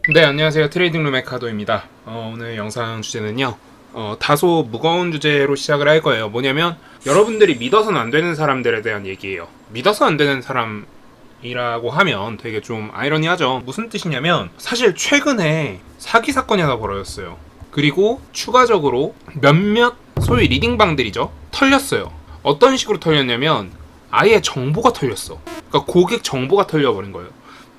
네, 안녕하세요. 트레이딩룸의 카도입니다. 오늘 영상 주제는요. 다소 무거운 주제로 시작을 할 거예요. 뭐냐면 여러분들이 믿어서는 안 되는 사람들에 대한 얘기예요. 믿어서 안 되는 사람이라고 하면 되게 좀 아이러니하죠. 무슨 뜻이냐면 사실 최근에 사기 사건이 하나 벌어졌어요. 그리고 추가적으로 몇몇 소위 리딩방들이죠. 털렸어요. 어떤 식으로 털렸냐면 아예 정보가 털렸어. 그러니까 고객 정보가 털려버린 거예요.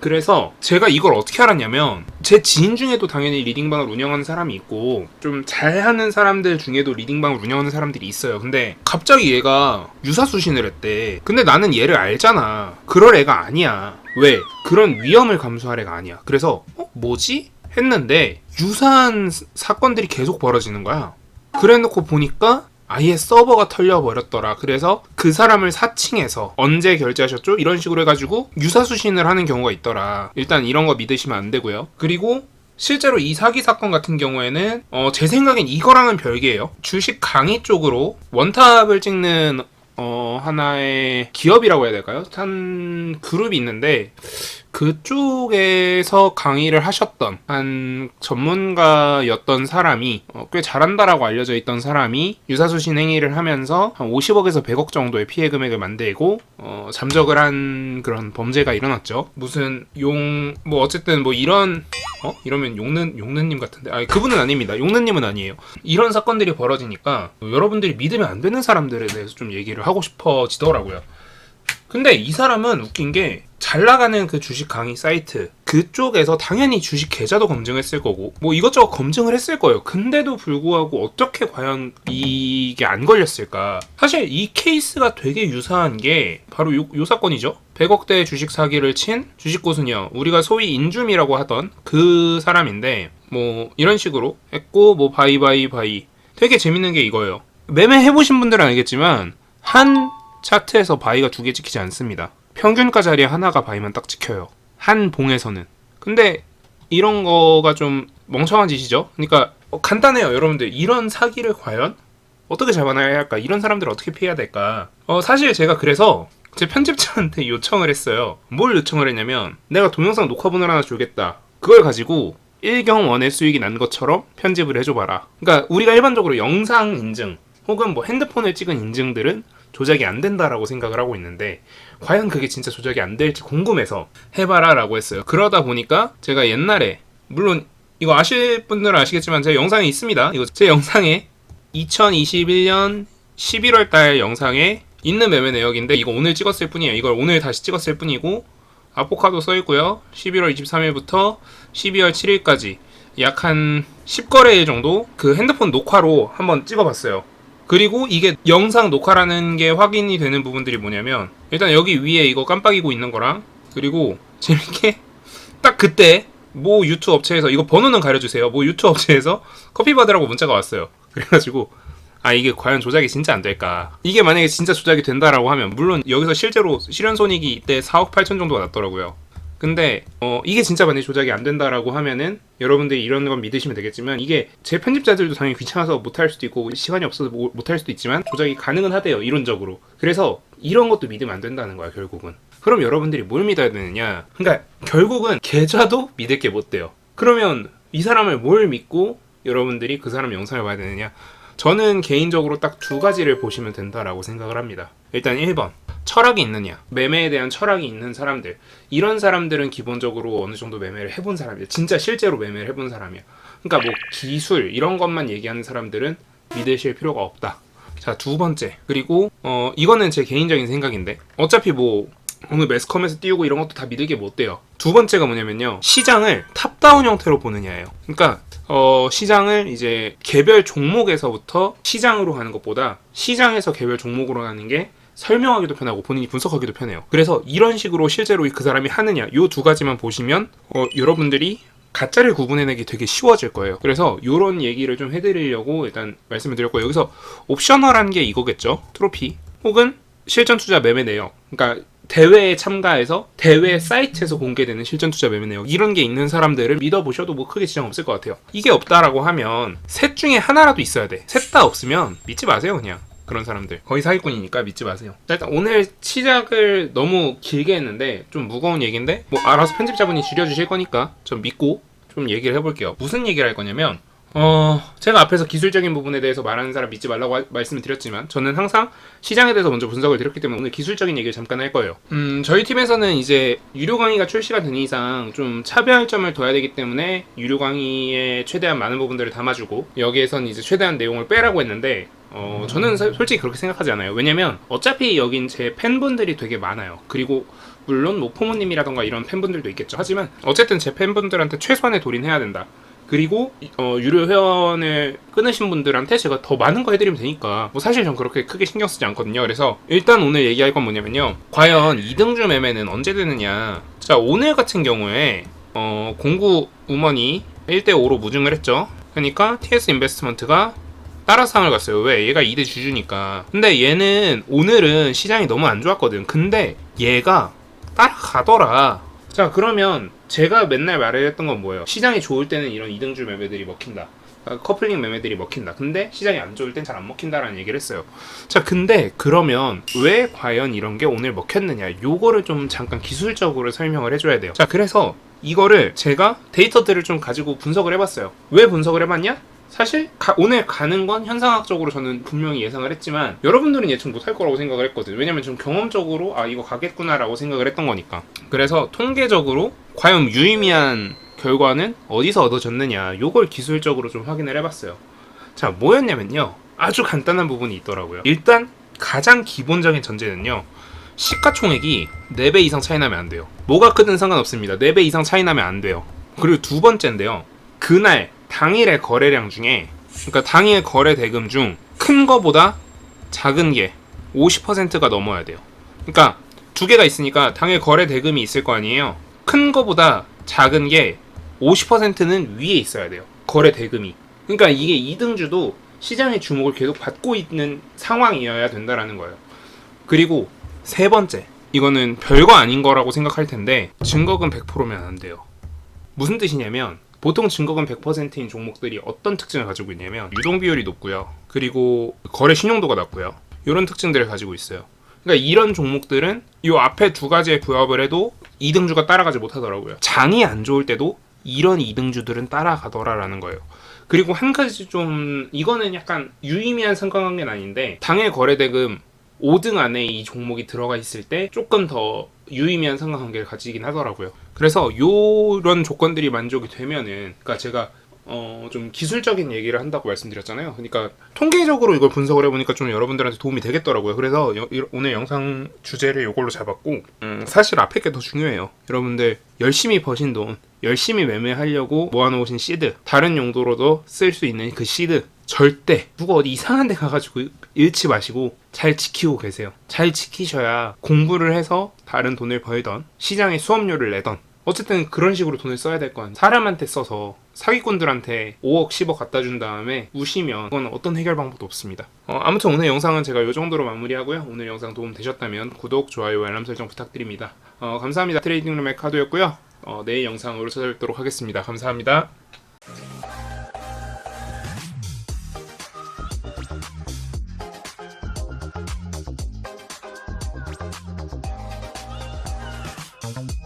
그래서 제가 이걸 어떻게 알았냐면 제 지인 중에도 당연히 리딩방을 운영하는 사람이 있고 좀 잘하는 사람들 중에도 리딩방을 운영하는 사람들이 있어요. 근데 갑자기 얘가 유사수신을 했대. 근데 나는 얘를 알잖아. 그럴 애가 아니야. 왜? 그런 위험을 감수할 애가 아니야. 그래서 뭐지? 했는데 유사한 사건들이 계속 벌어지는 거야. 그래놓고 보니까 아예 서버가 털려버렸더라. 그래서 그 사람을 사칭해서 언제 결제하셨죠? 이런 식으로 해가지고 유사수신을 하는 경우가 있더라. 일단 이런 거 믿으시면 안 되고요. 그리고 실제로 이 사기 사건 같은 경우에는 제 생각엔 이거랑은 별개예요. 주식 강의 쪽으로 원탑을 찍는 하나의 기업이라고 해야 될까요? 한 그룹이 있는데 그쪽에서 강의를 하셨던 한 전문가였던 사람이 꽤 잘한다라고 알려져 있던 사람이 유사수신 행위를 하면서 한 50억에서 100억 정도의 피해 금액을 만들고 잠적을 한 그런 범죄가 일어났죠. 무슨 뭐 어쨌든 뭐 이런 이러면 용는님 같은데 그분은 아닙니다. 용는님은 아니에요. 이런 사건들이 벌어지니까 여러분들이 믿으면 안 되는 사람들에 대해서 좀 얘기를 하고 싶어지더라고요. 근데 이 사람은 웃긴 게 잘 나가는 그 주식 강의 사이트 그쪽에서 당연히 주식 계좌도 검증했을 거고 뭐 이것저것 검증을 했을 거예요. 근데도 불구하고 어떻게 과연 이게 안 걸렸을까? 사실 이 케이스가 되게 유사한 게 바로 요 사건이죠. 100억대 주식 사기를 친 주식 고수녀, 우리가 소위 인줌이라고 하던 그 사람인데 뭐 이런 식으로 했고 뭐 바이 되게 재밌는 게 이거예요. 매매 해보신 분들은 알겠지만 한 차트에서 바이가 두 개 찍히지 않습니다. 평균가 자리에 하나가 바이만 딱 찍혀요. 한 봉에서는. 근데 이런 거가 좀 멍청한 짓이죠. 그러니까 간단해요. 여러분들 이런 사기를 과연 어떻게 잡아놔야 할까? 이런 사람들을 어떻게 피해야 될까? 사실 제가 그래서 제 편집자한테 요청을 했어요. 뭘 요청을 했냐면 내가 동영상 녹화본을 하나 주겠다. 그걸 가지고 1경원의 수익이 난 것처럼 편집을 해줘봐라. 그러니까 우리가 일반적으로 영상 인증 혹은 뭐 핸드폰을 찍은 인증들은 조작이 안 된다라고 생각을 하고 있는데 과연 그게 진짜 조작이 안 될지 궁금해서 해봐라 라고 했어요. 그러다 보니까 제가 옛날에 물론 이거 아실 분들은 아시겠지만 제 영상에 있습니다. 이거 제 영상에 2021년 11월 달 영상에 있는 매매 내역인데 이거 오늘 찍었을 뿐이에요. 이걸 오늘 다시 찍었을 뿐이고 아포카도 써있고요. 11월 23일부터 12월 7일까지 약 한 10거래일 정도 그 핸드폰 녹화로 한번 찍어봤어요. 그리고 이게 영상 녹화라는 게 확인이 되는 부분들이 뭐냐면 일단 여기 위에 이거 깜빡이고 있는 거랑 그리고 재밌게 딱 그때 모 유튜브 업체에서 이거 번호는 가려주세요. 모 유튜브 업체에서 커피 받으라고 문자가 왔어요. 그래가지고 이게 과연 조작이 진짜 안 될까? 이게 만약에 진짜 조작이 된다라고 하면 물론 여기서 실제로 실현손익이 이때 4억 8천 정도가 났더라고요. 근데 이게 진짜 만약에 조작이 안 된다라고 하면은 여러분들이 이런 건 믿으시면 되겠지만 이게 제 편집자들도 당연히 귀찮아서 못할 수도 있고 시간이 없어서 못할 수도 있지만 조작이 가능은 하대요. 이론적으로. 그래서 이런 것도 믿으면 안 된다는 거야 결국은. 그럼 여러분들이 뭘 믿어야 되느냐? 그러니까 결국은 계좌도 믿을 게 못 돼요. 그러면 이 사람을 뭘 믿고 여러분들이 그 사람 영상을 봐야 되느냐? 저는 개인적으로 딱 두 가지를 보시면 된다라고 생각을 합니다. 일단 1번 철학이 있느냐, 매매에 대한 철학이 있는 사람들, 이런 사람들은 기본적으로 어느 정도 매매를 해본 사람이야. 진짜 실제로 매매를 해본 사람이야. 그러니까 뭐 기술 이런 것만 얘기하는 사람들은 믿으실 필요가 없다. 자, 두 번째, 그리고 이거는 제 개인적인 생각인데 어차피 뭐 오늘 매스컴에서 띄우고 이런 것도 다 믿을 게 못 돼요. 두 번째가 뭐냐면요, 시장을 탑다운 형태로 보느냐예요. 그러니까 시장을 이제 개별 종목에서부터 시장으로 가는 것보다 시장에서 개별 종목으로 가는 게 설명하기도 편하고 본인이 분석하기도 편해요. 그래서 이런 식으로 실제로 그 사람이 하느냐, 요 두 가지만 보시면 여러분들이 가짜를 구분해내기 되게 쉬워질 거예요. 그래서 이런 얘기를 좀 해드리려고 일단 말씀을 드렸고, 여기서 옵셔널한 게 이거겠죠. 트로피 혹은 실전 투자 매매 내역, 그러니까 대회에 참가해서 대회 사이트에서 공개되는 실전 투자 매매 내역, 이런 게 있는 사람들을 믿어보셔도 뭐 크게 지장 없을 것 같아요. 이게 없다라고 하면 셋 중에 하나라도 있어야 돼. 셋 다 없으면 믿지 마세요. 그냥 그런 사람들 거의 사기꾼이니까 믿지 마세요. 자, 일단 오늘 시작을 너무 길게 했는데 좀 무거운 얘기인데 뭐 알아서 편집자분이 줄여주실 거니까 좀 믿고 좀 얘기를 해볼게요. 무슨 얘기를 할 거냐면 제가 앞에서 기술적인 부분에 대해서 말하는 사람 믿지 말라고 말씀을 드렸지만 저는 항상 시장에 대해서 먼저 분석을 드렸기 때문에 오늘 기술적인 얘기를 잠깐 할 거예요. 저희 팀에서는 이제 유료 강의가 출시가 된 이상 좀 차별점을 둬야 되기 때문에 유료 강의에 최대한 많은 부분들을 담아주고 여기에선 이제 최대한 내용을 빼라고 했는데 저는 솔직히 그렇게 생각하지 않아요. 왜냐면 어차피 여긴 제 팬분들이 되게 많아요. 그리고 물론 뭐 포모님이라던가 이런 팬분들도 있겠죠. 하지만 어쨌든 제 팬분들한테 최소한의 도리는 해야 된다. 그리고 유료 회원을 끊으신 분들한테 제가 더 많은 거 해드리면 되니까 뭐 사실 전 그렇게 크게 신경 쓰지 않거든요. 그래서 일단 오늘 얘기할 건 뭐냐면요, 과연 2등주 매매는 언제 되느냐. 자, 오늘 같은 경우에 공구 우먼이 1대5로 무증을 했죠. 그러니까 TS 인베스트먼트가 따라상을 갔어요. 왜? 얘가 2대 주주니까. 근데 얘는 오늘은 시장이 너무 안 좋았거든. 근데 얘가 따라가더라. 자, 그러면 제가 맨날 말했던 건 뭐예요? 시장이 좋을 때는 이런 2등주 매매들이 먹힌다. 커플링 매매들이 먹힌다. 근데 시장이 안 좋을 땐 잘 안 먹힌다라는 얘기를 했어요. 자, 근데 그러면 왜 과연 이런 게 오늘 먹혔느냐? 요거를 좀 잠깐 기술적으로 설명을 해줘야 돼요. 자, 그래서 이거를 제가 데이터들을 좀 가지고 분석을 해봤어요. 왜 분석을 해봤냐? 사실 오늘 가는 건 현상학적으로 저는 분명히 예상을 했지만 여러분들은 예측 못할 거라고 생각을 했거든요. 왜냐면 좀 경험적으로 이거 가겠구나라고 생각을 했던 거니까. 그래서 통계적으로 과연 유의미한 결과는 어디서 얻어졌느냐, 요걸 기술적으로 좀 확인을 해봤어요. 자, 뭐였냐면요, 아주 간단한 부분이 있더라고요. 일단 가장 기본적인 전제는요, 시가총액이 4배 이상 차이 나면 안 돼요. 뭐가 크든 상관없습니다. 4배 이상 차이 나면 안 돼요. 그리고 두 번째인데요, 그날 당일의 거래량 중에, 그러니까 당일 거래 대금 중 큰 거보다 작은 게 50%가 넘어야 돼요. 그러니까 두 개가 있으니까 당일 거래 대금이 있을 거 아니에요. 큰 거보다 작은 게 50%는 위에 있어야 돼요. 거래 대금이. 그러니까 이게 2등주도 시장의 주목을 계속 받고 있는 상황이어야 된다라는 거예요. 그리고 세 번째, 이거는 별거 아닌 거라고 생각할 텐데 증거금 100%면 안 돼요. 무슨 뜻이냐면 보통 증거금 100%인 종목들이 어떤 특징을 가지고 있냐면 유동 비율이 높고요. 그리고 거래 신용도가 낮고요. 이런 특징들을 가지고 있어요. 그러니까 이런 종목들은 이 앞에 두 가지에 부합을 해도 2등주가 따라가지 못하더라고요. 장이 안 좋을 때도 이런 2등주들은 따라가더라라는 거예요. 그리고 한 가지 좀, 이거는 약간 유의미한 상관관계는 아닌데 당일 거래대금 5등 안에 이 종목이 들어가 있을 때 조금 더 유의미한 상관관계를 가지긴 하더라고요. 그래서 요런 조건들이 만족이 되면은, 그러니까 제가 좀 기술적인 얘기를 한다고 말씀드렸잖아요. 그러니까 통계적으로 이걸 분석을 해보니까 좀 여러분들한테 도움이 되겠더라고요. 그래서 오늘 영상 주제를 이걸로 잡았고, 사실 앞에 게 더 중요해요. 여러분들 열심히 버신 돈, 열심히 매매하려고 모아놓으신 시드, 다른 용도로도 쓸 수 있는 그 시드, 절대 누가 어디 이상한 데 가가지고 잃지 마시고 잘 지키고 계세요. 잘 지키셔야 공부를 해서 다른 돈을 벌던, 시장에 수업료를 내던, 어쨌든 그런 식으로 돈을 써야 될 거 아니에요. 사람한테 써서 사기꾼들한테 5억 10억 갖다 준 다음에 우시면 그건 어떤 해결 방법도 없습니다. 아무튼 오늘 영상은 제가 이 정도로 마무리하고요. 오늘 영상 도움 되셨다면 구독, 좋아요, 알람 설정 부탁드립니다. 감사합니다. 트레이딩룸의 카도였고요. 내일 영상으로 찾아뵙도록 하겠습니다. 감사합니다. Thank you.